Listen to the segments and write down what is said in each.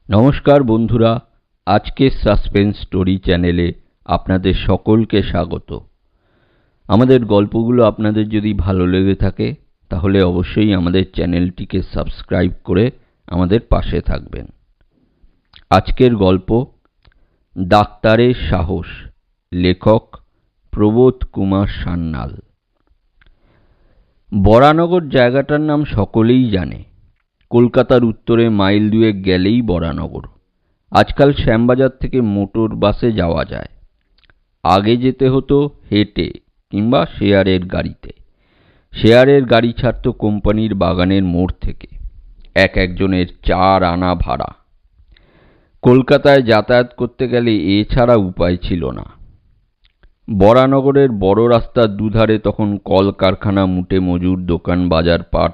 নমস্কার বন্ধুরা, আজকের সাসপেন্স স্টোরি চ্যানেলে আপনাদের সকলকে স্বাগত। আমাদের গল্পগুলো আপনাদের যদি ভালো লেগে থাকে তাহলে অবশ্যই আমাদের চ্যানেলটিকে সাবস্ক্রাইব করে আমাদের পাশে থাকবেন। আজকের গল্প ডাক্তারের সাহস, লেখক প্রবোধ কুমার সান্যাল। বরানগর জায়গাটার নাম সকলেই জানে। কলকাতার উত্তরে মাইল দুয়েক গেলেই বরানগর। আজকাল শ্যামবাজার থেকে মোটর বাসে যাওয়া যায়, আগে যেতে হতো হেঁটে কিংবা শেয়ারের গাড়িতে। শেয়ারের গাড়ি ছাড়তো কোম্পানির বাগানের মোড় থেকে, একজনের 4 আনা ভাড়া। কলকাতায় যাতায়াত করতে গেলে এছাড়া উপায় ছিল না। বরানগরের বড় রাস্তার দুধারে তখন কলকারখানা, মুটে মজুর, দোকান, বাজার, পাট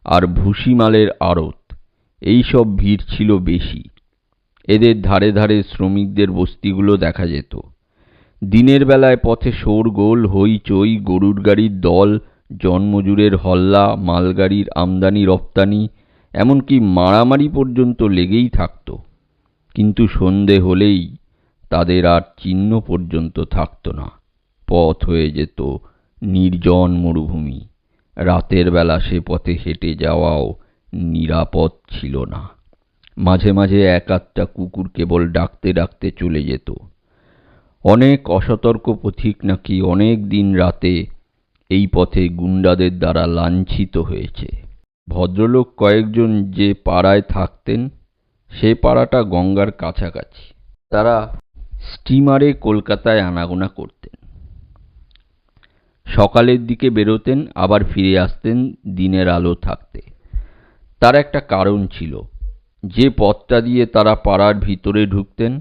আর ভুসিমালের আড়ত, এইসব ভিড় ছিল বেশি। এদের ধারে ধারে শ্রমিকদের বস্তিগুলো দেখা যেত। দিনের বেলায় পথে শোরগোল, হইচই, গরুর গাড়ির দল, জনমজুরের হল্লা, মালগাড়ির আমদানি রপ্তানি, এমনকি মারামারি পর্যন্ত লেগেই থাকত। কিন্তু সন্ধে হলেই তাদের আর চিহ্ন পর্যন্ত থাকত না। পথ হয়ে যেত নির্জন মরুভূমি। রাতের বেলা সে পথে হেঁটে যাওয়াও নিরাপদ ছিল না। মাঝে মাঝে এক আধটা কুকুর কেবল ডাকতে ডাকতে চলে যেত। অনেক অসতর্ক পথিক নাকি অনেক দিন রাতে এই পথে গুন্ডাদের দ্বারা লাঞ্ছিত হয়েছে। ভদ্রলোক কয়েকজন যে পাড়ায় থাকতেন, সে পাড়াটা গঙ্গার কাছাকাছি। তারা স্টিমারে কলকাতায় আনাগোনা করতেন। সকালের দিকে বেরোতেন, আবার ফিরে আসতেন দিনের আলো থাকতে। তার একটা কারণ ছিল। যে পথটা দিয়ে তারা পাড়ার ভিতরে ঢুকতেন,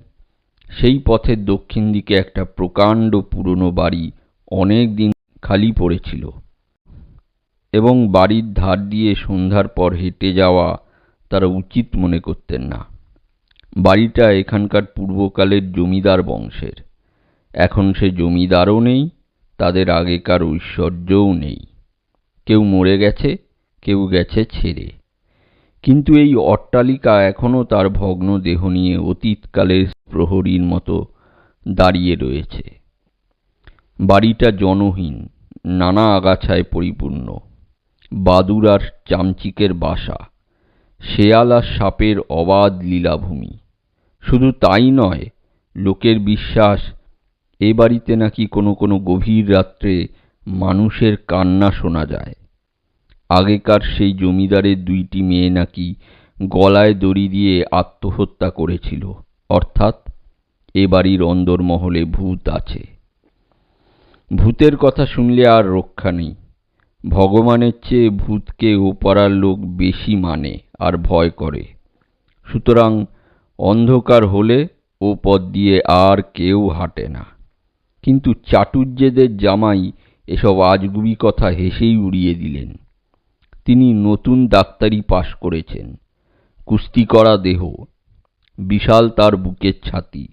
সেই পথের দক্ষিণ দিকে একটা প্রকাণ্ড পুরনো বাড়ি অনেক দিন খালি পড়েছিল, এবং বাড়ির ধার দিয়ে সন্ধ্যার পর হেঁটে যাওয়া তারা উচিত মনে করতেন না। বাড়িটা এখানকার পূর্বকালের জমিদার বংশের। এখন সে জমিদারও নেই, তাদের আগেকার ঐশ্বর্যও নেই। কেউ মরে গেছে, কেউ গেছে ছেড়ে। কিন্তু এই অট্টালিকা এখনো তার ভগ্ন দেহ নিয়ে অতীতকালের প্রহরীর মতো দাঁড়িয়ে রয়েছে। বাড়িটা জনহীন, নানা আগাছায় পরিপূর্ণ। বাদুড় আর চামচিকের বাসা, শেয়াল আর সাপের অবাধ লীলাভূমি। শুধু তাই নয়, লোকের বিশ্বাস এ বাড়িতে নাকি কোনো কোনো গভীর রাত্রে মানুষের কান্না শোনা যায়। আগেকার সেই জমিদারের 2টি মেয়ে নাকি গলায় দড়ি দিয়ে আত্মহত্যা করেছিল। অর্থাৎ এ বাড়ির অন্দরমহলে ভূত আছে। ভূতের কথা শুনলে আর রক্ষা নেই। ভগবানের চেয়ে ভূতকে ও পাড়ার লোক বেশি মানে আর ভয় করে। সুতরাং অন্ধকার হলে ও পথ দিয়ে আর কেউ হাঁটে না। কিন্তু চাটুর্যেদের জামাই এসব আজগুবি কথা হেসেই উড়িয়ে দিলেন। তিনি নতুন ডাক্তারি পাশ করেছেন, কুস্তি করা দেহ, বিশাল তার বুকের ছাতি।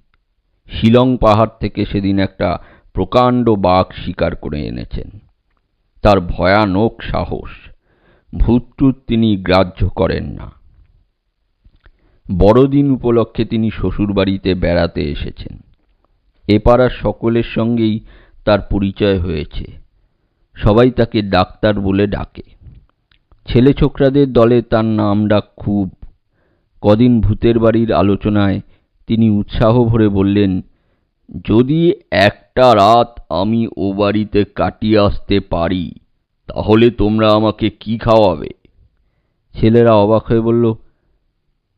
শিলং পাহাড় থেকে সেদিন একটা প্রকাণ্ড বাঘ শিকার করে এনেছেন। তার ভয়ানক সাহস, ভূতটুত তিনি গ্রাহ্য করেন না। বড়দিন উপলক্ষে তিনি শ্বশুরবাড়িতে বেড়াতে এসেছেন। এ পাড়ার সকলের সঙ্গেই তার পরিচয় হয়েছে। সবাই তাকে ডাক্তার বলে ডাকে। ছেলে ছোকরাদের দলে তার নাম ডাক খুব। কদিন ভূতের বাড়ির আলোচনায় তিনি উৎসাহ ভরে বললেন, যদি একটা রাত আমি ও বাড়িতে কাটিয়ে আসতে পারি, তাহলে তোমরা আমাকে কি খাওয়াবে? ছেলেরা অবাক হয়ে বলল,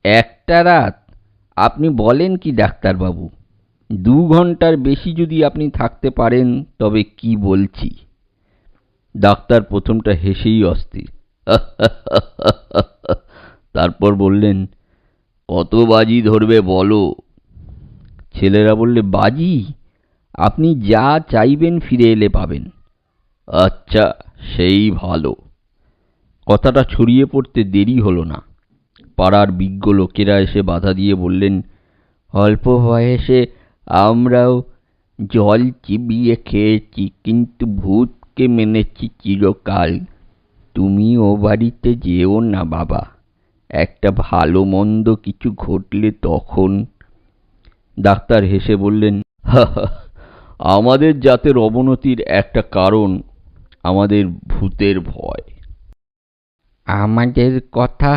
একটা রাত? আপনি বলেন কি ডাক্তারবাবু? 2 ঘন্টার বেশি যদি আপনি থাকতে পারেন তবে কি বলছি। ডাক্তার প্রথমটা হেসেই অস্থির। তারপর বললেন, কত বাজি ধরবে বলো? ছেলেরা বললে, বাজি? আপনি যা চাইবেন ফিরে এলে পাবেন। আচ্ছা, সেই ভালো। কথাটা ছড়িয়ে পড়তে দেরি হলো না। পাড়ার বিজ্ঞ লোকেরা এসে বাধা দিয়ে বললেন, অল্প বয়সে আমরাও জল চিবিয়ে খেয়েছি, কিন্তু ভূতকে মেনেছি চিরকাল। তুমি ও বাড়িতে যেও না বাবা, একটা ভালো মন্দ কিছু ঘটলে তখন। ডাক্তার হেসে বললেন, হা হা, আমাদের জাতের অবনতির একটা কারণ আমাদের ভূতের ভয়। আমাদের কথা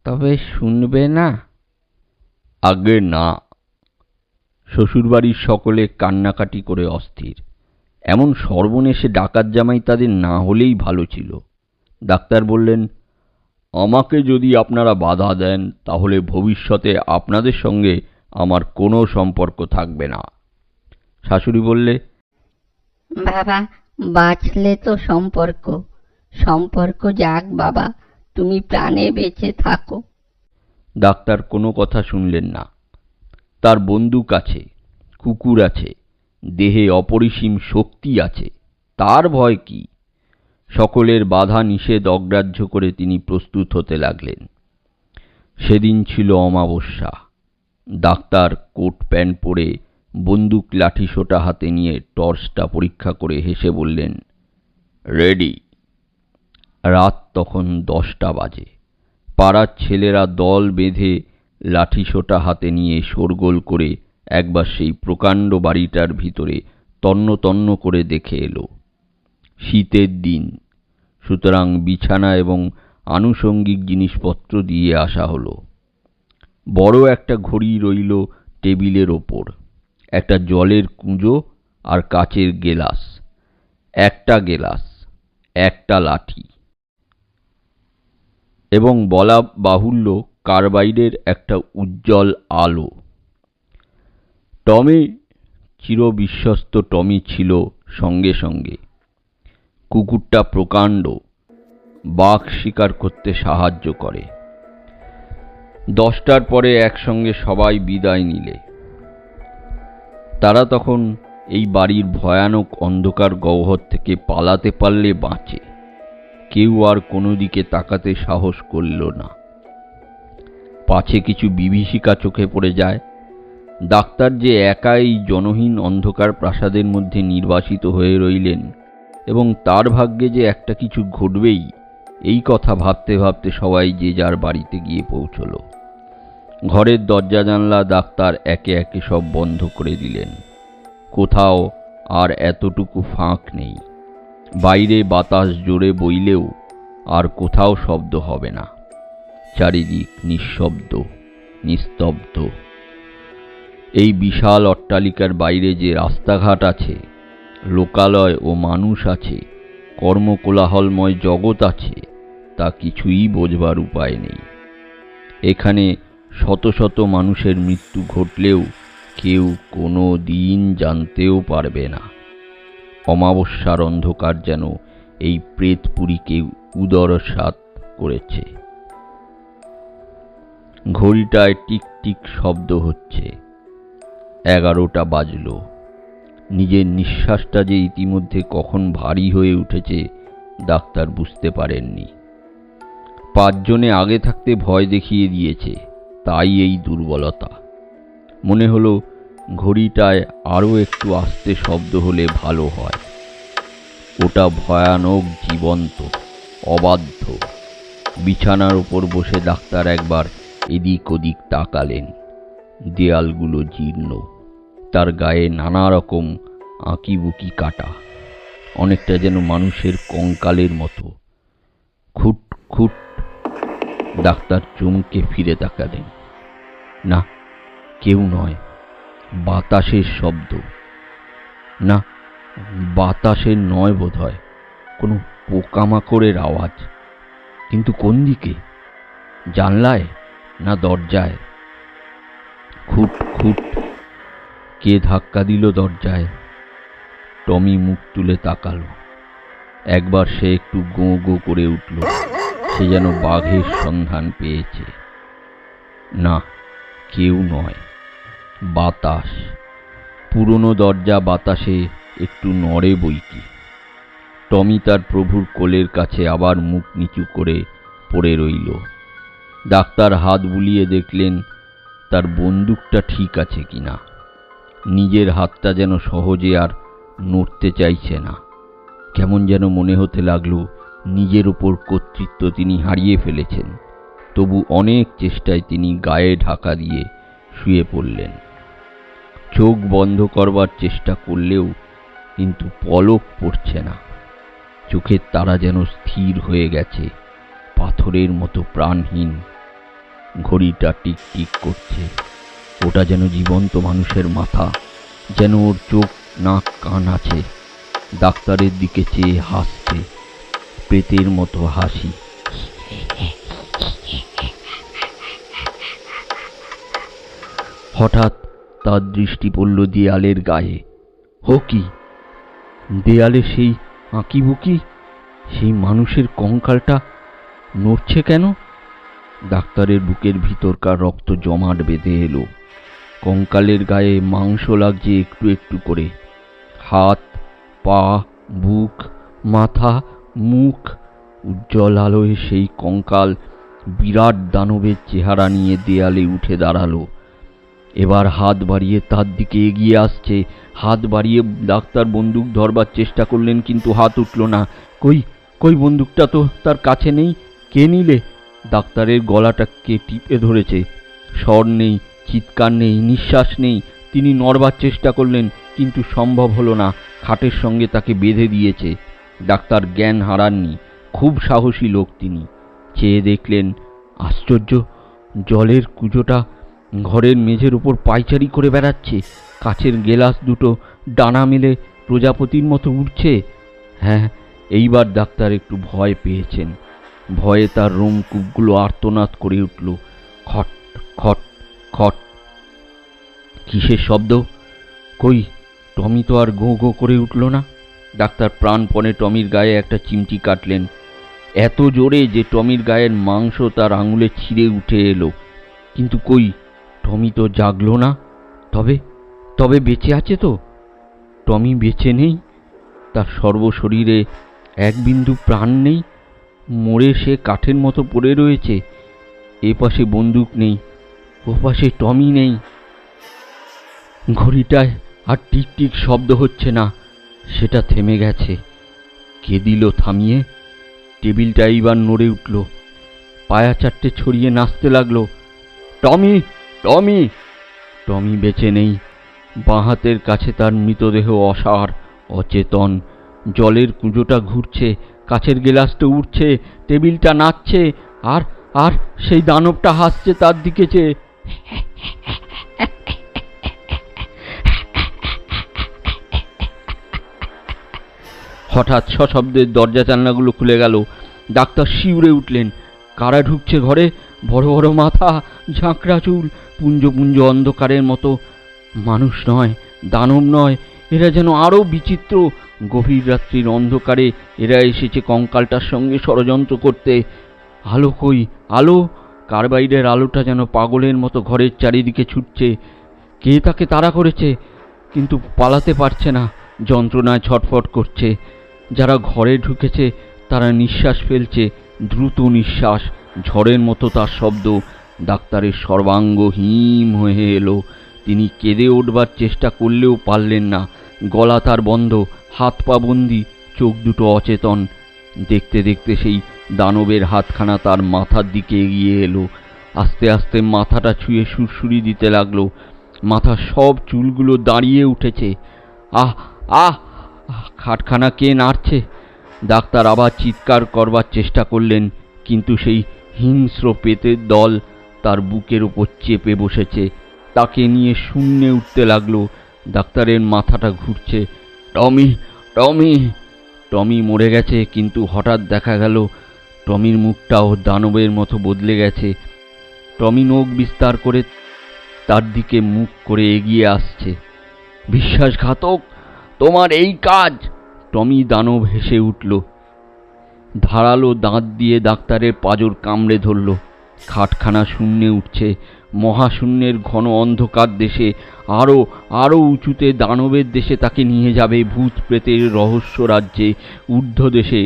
তবে শুনবে না? আগে না। শ্বশুরবাড়ির সকলে কান্নাকাটি করে অস্থির। এমন সর্বনেশে ডাকাত জামাই তাদের না হলেই ভালো ছিল। ডাক্তার বললেন, আমাকে যদি আপনারা বাধা দেন তাহলে ভবিষ্যতে আপনাদের সঙ্গে আমার কোনো সম্পর্ক থাকবে না। শাশুড়ি বললে, বাবা, বাঁচলে তো সম্পর্ক, সম্পর্ক যাক বাবা, তুমি প্রাণে বেঁচে থাকো। ডাক্তার কোনো কথা শুনলেন না। তার বন্দুক আছে, কুকুর আছে, দেহে অপরিসীম শক্তি আছে, তার ভয় কি? সকলের বাধা নিষেধ অগ্রাহ্য করে তিনি প্রস্তুত হতে লাগলেন। সেদিন ছিল অমাবস্যা। ডাক্তার কোট প্যান্ট পরে বন্দুক লাঠিসোঁটা হাতে নিয়ে টর্চটা পরীক্ষা করে হেসে বললেন, রেডি। রাত তখন 10টা বাজে। পাড়ার ছেলেরা দল বেঁধে লাঠিসোঁটা হাতে নিয়ে শোরগোল করে একবার সেই প্রকাণ্ড বাড়িটার ভিতরে তন্ন তন্ন করে দেখে এলো। শীতের দিন, সুতরাং বিছানা এবং আনুষঙ্গিক জিনিসপত্র দিয়ে আসা হলো। বড় একটা ঘড়ি রইল টেবিলের ওপর, একটা জলের কুঁজো আর কাচের গেলাস, একটা গেলাস, একটা লাঠি, এবং বলা বাহুল্য কার্বাইডের একটা উজ্জ্বল আলো। টমি, চিরবিশ্বস্ত টমি ছিল সঙ্গে সঙ্গে। কুকুরটা প্রকাণ্ড, বাঘ শিকার করতে সাহায্য করে। 10টার পরে একসঙ্গে সবাই বিদায় নিলে। তারা তখন এই বাড়ির ভয়ানক অন্ধকার গহ্বর থেকে পালাতে পারলে বাঁচে। কেউ আর কোনো দিকে তাকাতে সাহস করল না, পাছে কিছু বিভীষিকা চোখে পড়ে যায়। ডাক্তার যে একা এই জনহীন অন্ধকার প্রাসাদের মধ্যে নির্বাসিত হয়ে রইলেন এবং তার ভাগ্যে যে একটা কিছু ঘটবেই, এই কথা ভাবতে ভাবতে সবাই যে যার বাড়িতে গিয়ে পৌঁছল। ঘরের দরজা জানলা ডাক্তার একে একে সব বন্ধ করে দিলেন। কোথাও আর এতটুকু ফাঁক নেই। বাইরে বাতাস জোরে বইলেও আর কোথাও শব্দ হবে না। চারিদিক নিঃশব্দ, নিস্তব্ধ। এই বিশাল অট্টালিকার বাইরে যে রাস্তাঘাট আছে, লোকালয় ও মানুষ আছে, কর্মকোলাহলময় জগৎ আছে, তা কিছুই বোঝবার উপায় নেই। এখানে শত শত মানুষের মৃত্যু ঘটলেও কেউ কোনো দিন জানতেও পারবে না। অমাবস্যার অন্ধকার যেন এই প্রেতপুরীকে উদরসাৎ করেছে। ঘড়িটায় টিক টিক শব্দ হচ্ছে। 11টা বাজল। নিজের নিঃশ্বাসটা যে ইতিমধ্যে কখন ভারী হয়ে উঠেছে ডাক্তার বুঝতে পারেননি। 5 জনে আগে থাকতে ভয় দেখিয়ে দিয়েছে, তাই এই দুর্বলতা। মনে হলো ঘড়িটায় আরও একটু আস্তে শব্দ হলে ভালো হয়। ওটা ভয়ানক, জীবন্ত, অবাধ্য। বিছানার উপর বসে ডাক্তার একবার এদিক ওদিক তাকালেন। দেয়ালগুলো জীর্ণ, তার গায়ে নানা রকম আঁকিবুকি কাটা, অনেকটা যেন মানুষের কঙ্কালের মতো। খুট খুট। ডাক্তার চমকে ফিরে তাকালেন। না, কেউ নয়, বাতাসের শব্দ। না, বাতাসের নয় বোধ হয়, কোনো পোকামাকড়ের আওয়াজ। কিন্তু কোন দিকে? জানলায় না দরজায়? খুট খুট। কে ধাক্কা দিল দরজায়? টমি মুখ তুলে তাকালো। একবার সে একটু গোঁ গোঁ করে উঠল, সে যেন বাঘের সন্ধান পেয়েছে। না, কেউ নয়, বাতাস। পুরনো দরজা বাতাসে একটু নড়ে বইকি। টমি তার প্রভুর কোলের কাছে আবার মুখ নিচু করে পড়ে রইল। ডাক্তার হাত বুলিয়ে দেখলেন তার বন্দুকটা ঠিক আছে কিনা। নিজের হাতটা যেন সহজে আর নড়তে চাইছে না। কেমন যেন মনে হতে লাগলো নিজের ওপর কর্তৃত্ব তিনি হারিয়ে ফেলেছেন। তবু অনেক চেষ্টায় তিনি গায়ে ঢাকা দিয়ে শুয়ে পড়লেন। চোখ বন্ধ করবার চেষ্টা করলেও কিন্তু পলক পড়ছে না। চোখের তারা যেন স্থির হয়ে গেছে, পাথরের মতো প্রাণহীন। ঘড়িটা টিক টিক করছে। ওটা যেন জীবন্ত মানুষের মাথা, যেন ওর চোখ নাক কান আছে। ডাক্তারের দিকে চেয়ে হাসছে, প্রেতের মতো হাসি। হঠাৎ তার দৃষ্টি পড়ল দেয়ালের গায়ে। ও কি! দেয়ালে সেই আঁকিবুকি, সেই মানুষের কঙ্কালটা নড়ছে কেন? ডাক্তারের বুকের ভিতরকার রক্ত জমাট বেঁধে এলো। কঙ্কালের গায়ে মাংস লাগছে একটু একটু করে। হাত, পা, বুক, মাথা, মুখ, উজ্জ্বল আলোয় সেই কঙ্কাল বিরাট দানবের চেহারা নিয়ে দেয়ালে উঠে দাঁড়ালো। এবার হাত বাড়িয়ে তার দিকে এগিয়ে আসছে। হাত বাড়িয়ে ডাক্তার বন্দুক ধরবার চেষ্টা করলেন, কিন্তু হাত উঠল না। কই কই বন্দুকটা তো তার কাছে নেই। কে নিলে? ডাক্তারের গলাটাকে টিপে ধরেছে। স্বর নেই, চিৎকার নেই, নিঃশ্বাস নেই। তিনি নড়বার চেষ্টা করলেন, কিন্তু সম্ভব হলো না। খাটের সঙ্গে তাকে বেঁধে দিয়েছে। ডাক্তার জ্ঞান হারাননি, খুব সাহসী লোক তিনি। চেয়ে দেখলেন, আশ্চর্য, জলের কুজোটা ঘরের মেঝের উপর পায়চারি করে বেড়াচ্ছে। কাচের গেলাস দুটো ডানা মেলে প্রজাপতির মতো উঠছে। হ্যাঁ, এইবার ডাক্তার একটু ভয় পেয়েছেন। ভয়ে তার রোমকূপগুলো আর্তনাদ করে উঠল। খট খট খট। কিসের শব্দ? কই, টমি তো আর গো গো করে উঠল না। ডাক্তার প্রাণপণে টমির গায়ে একটা চিমটি কাটলেন, এত জোরে যে টমির গায়ের মাংস তার আঙুলে ছিঁড়ে উঠে এলো। কিন্তু কই, টমি তো জাগলো না। তবে তবে বেঁচে আছে তো? টমি বেঁচে নেই। তার সর্বশরীরে এক বিন্দু প্রাণ নেই। মরে সে কাঠের মতো পড়ে রয়েছে। এ পাশে বন্দুক নেই, ও পাশে টমি নেই। ঘড়িটায় আর টিক টিক শব্দ হচ্ছে না, সেটা থেমে গেছে। কে দিল থামিয়ে? টেবিলটা এইবার নড়ে উঠল। পায়া চারটে ছড়িয়ে নাচতে লাগলো। টমি, টমি! টমি বেঁচে নেই। বাঁ হাতের কাছে তার মৃতদেহ অসাড়, অচেতন। জলের কুঁজোটা ঘুরছে, কাচের গেলাসটা উঠছে, টেবিলটা নাচছে, আর আর সেই দানবটা হাসছে তার দিকে চেয়ে। হঠাৎ সশব্দের দরজা জানলাগুলো খুলে গেল। ডাক্তার শিউরে উঠলেন। কারা ঢুকছে ঘরে? বড় বড় মাথা, ঝাঁকড়া চুল, পুঞ্জ পুঞ্জ অন্ধকারের মতো। মানুষ নয়, দানব নয়, এরা যেন আরো বিচিত্র। গভীর রাত্রির অন্ধকারে এরা এসেছে কঙ্কালটার সঙ্গে ষড়যন্ত্র করতে। আলো কই, আলো? কার্বাইডের আলোটা যেন পাগলের মতো ঘরের চারিদিকে ছুটছে। কে তাকে তাড়া করেছে? কিন্তু পালাতে পারছে না, যন্ত্রণায় ছটফট করছে। যারা ঘরে ঢুকেছে তারা নিঃশ্বাস ফেলছে, দ্রুত নিঃশ্বাস, ঝড়ের মতো তার শব্দ। ডাক্তারের সর্বাঙ্গ হিম হয়ে এলো। তিনি কেঁদে উঠবার চেষ্টা করলেও পারলেন না। গলা তার বন্ধ, হাত পা বন্দি, চোখ দুটো অচেতন। দেখতে দেখতে সেই দানবের হাতখানা তার মাথার দিকে এগিয়ে এলো। আস্তে আস্তে মাথাটা ছুঁয়ে সুরসুরি দিতে লাগলো। মাথার সব চুলগুলো দাঁড়িয়ে উঠেছে। আহ আহ! খাটখানা কে নাড়ছে? ডাক্তার আবার চিৎকার করবার চেষ্টা করলেন, কিন্তু সেই হিংস্র পেতের দল তার বুকের উপর চেপে বসেছে। তাকে নিয়ে শূন্যে উঠতে লাগলো। ডাক্তারের মাথাটা ঘুরছে। টমি, টমি! টমি মরে গেছে, কিন্তু হঠাৎ দেখা গেল টমির মুখটাও দানবের মতো বদলে গেছে। টমি নখ বিস্তার করে তার দিকে মুখ করে এগিয়ে আসছে। বিশ্বাসঘাতক, তোমার এই কাজ! টমি দানব হেসে উঠল। ধারালো দাঁত দিয়ে ডাক্তারের পাঁজর কামড়ে ধরল। খাটখানা শূন্যে উঠছে। মহাশূন্যের ঘন অন্ধকার দেশে, আরো আরো উঁচুতে দানবের দেশে তাকে নিয়ে যাবে, ভূত প্রেতের রহস্য রাজ্যে, ঊর্ধ্ব দেশে।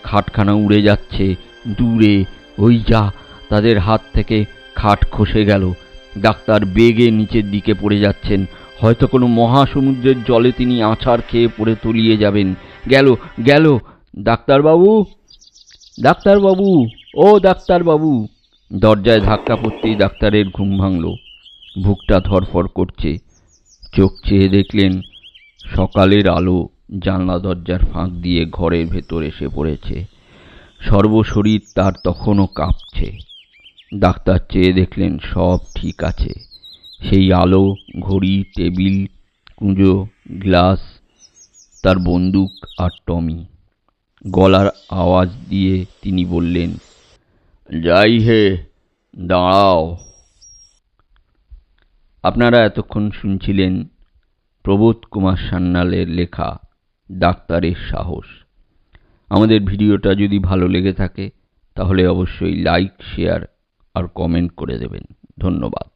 খাটখানা উড়ে যাচ্ছে দূরে। ওই যা, তাদের হাত থেকে খাট খসে গেল। ডাক্তার বেগে নিচের দিকে পড়ে যাচ্ছেন। হয়তো কোনো মহাসমুদ্রের জলে তিনি আছাড় খেয়ে পড়ে তলিয়ে যাবেন। গেল গেল! ডাক্তারবাবু, ডাক্তারবাবু, ও ডাক্তারবাবু! দরজায় ধাক্কা পড়তেই ডাক্তারের ঘুম ভাঙল। বুকটা ধড়ফড় করছে। চোখ চেয়ে দেখলেন সকালের আলো জানলা দরজার ফাঁক দিয়ে ঘরের ভেতর এসে পড়েছে। সর্বশরীর তার তখনও কাঁপছে। ডাক্তার চেয়ে দেখলেন সব ঠিক আছে। সেই আলো, ঘড়ি, টেবিল, কুঁজো, গ্লাস, তার বন্দুক আর টমি। গলার আওয়াজ দিয়ে তিনি বললেন, যাই হে, দাঁড়াও। আপনারা এতক্ষণ শুনছিলেন প্রবোধ কুমার সান্যালের লেখা ডাক্তারের সাহস। আমাদের ভিডিওটা যদি ভালো লেগে থাকে তাহলে অবশ্যই লাইক, শেয়ার আর কমেন্ট করে দেবেন। ধন্যবাদ।